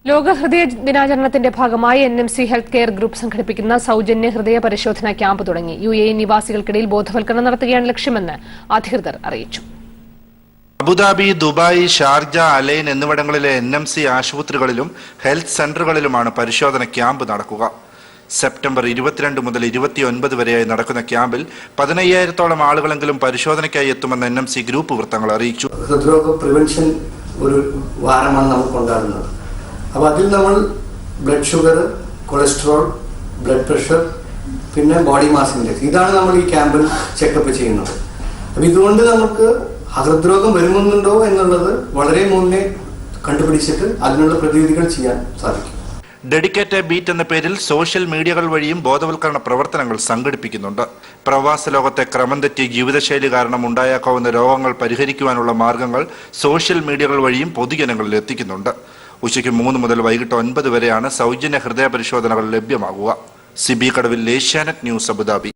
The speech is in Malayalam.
ലോക ഹൃദയ ദിനാചരണത്തിന്റെ ഭാഗമായി NMC ഹെൽത്ത് കെയർ ഗ്രൂപ്പ് സംഘടിപ്പിക്കുന്ന സൗജന്യ ഹൃദയ പരിശോധന ക്യാമ്പ് തുടങ്ങി. UAE നിവാസികൾക്കിടയിൽ ബോധവൽക്കരണം നടത്തുകയാണ് ലക്ഷ്യമെന്ന് അധികൃതർ അറിയിച്ചു. അബുദാബി, ദുബായ്, ഷാർജ, അലൈൻ എന്നിവിടങ്ങളിലെ NMC ആശുപത്രികളിലും ഹെൽത്ത് സെന്ററുകളിലുമാണ് പരിശോധന ക്യാമ്പ് നടക്കുക. സെപ്റ്റംബർ 22 മുതൽ 29 വരെയായി നടക്കുന്ന ക്യാമ്പിൽ 15,000-ഓളം ആളുകളെങ്കിലും പരിശോധനയ്ക്കായി എത്തുമെന്ന് NMC ഗ്രൂപ്പ് വൃത്തങ്ങൾ അറിയിച്ചു. ഹൃദ്രോഗ പ്രിവെൻഷൻ ഒരു വാരമാണ് നമ്മൾ കൊണ്ടാടുന്നത്. അപ്പോൾ അതിൽ നമ്മൾ blood sugar, cholesterol, blood pressure, പിന്നെ ബോഡി മാസ് ഇൻഡെക്സ്, ഇതാണ് നമ്മൾ ഈ ക്യാമ്പിൽ ചെക്കപ്പ് ചെയ്യുന്നത്. അപ്പം ഇതുകൊണ്ട് നമുക്ക് ഹൃദ്രോഗം വരുന്നുണ്ടോ എന്നുള്ളത് വളരെ മുന്നേ കണ്ടുപിടിച്ചിട്ട് അതിനുള്ള പ്രതിവിധികൾ ചെയ്യാൻ സാധിക്കും. ഡെഡിക്കേറ്റഡ് ബീറ്റ് എന്ന പേരിൽ സോഷ്യൽ മീഡിയകൾ വഴിയും ബോധവൽക്കരണ പ്രവർത്തനങ്ങൾ സംഘടിപ്പിക്കുന്നുണ്ട്. പ്രവാസ ലോകത്തെ ക്രമം തെറ്റിയ ജീവിതശൈലി കാരണം ഉണ്ടായേക്കാവുന്ന രോഗങ്ങൾ പരിഹരിക്കുവാനുള്ള മാർഗങ്ങൾ സോഷ്യൽ മീഡിയകൾ വഴിയും പൊതുജനങ്ങളിൽ എത്തിക്കുന്നുണ്ട്. ഉച്ചയ്ക്ക് 3 മുതൽ വൈകിട്ട് 9 വരെയാണ് സൗജന്യ ഹൃദയ പരിശോധനകൾ ലഭ്യമാകുക. സിബി കടവിൽ, ഏഷ്യാനെറ്റ് ന്യൂസ്, അബുദാബി.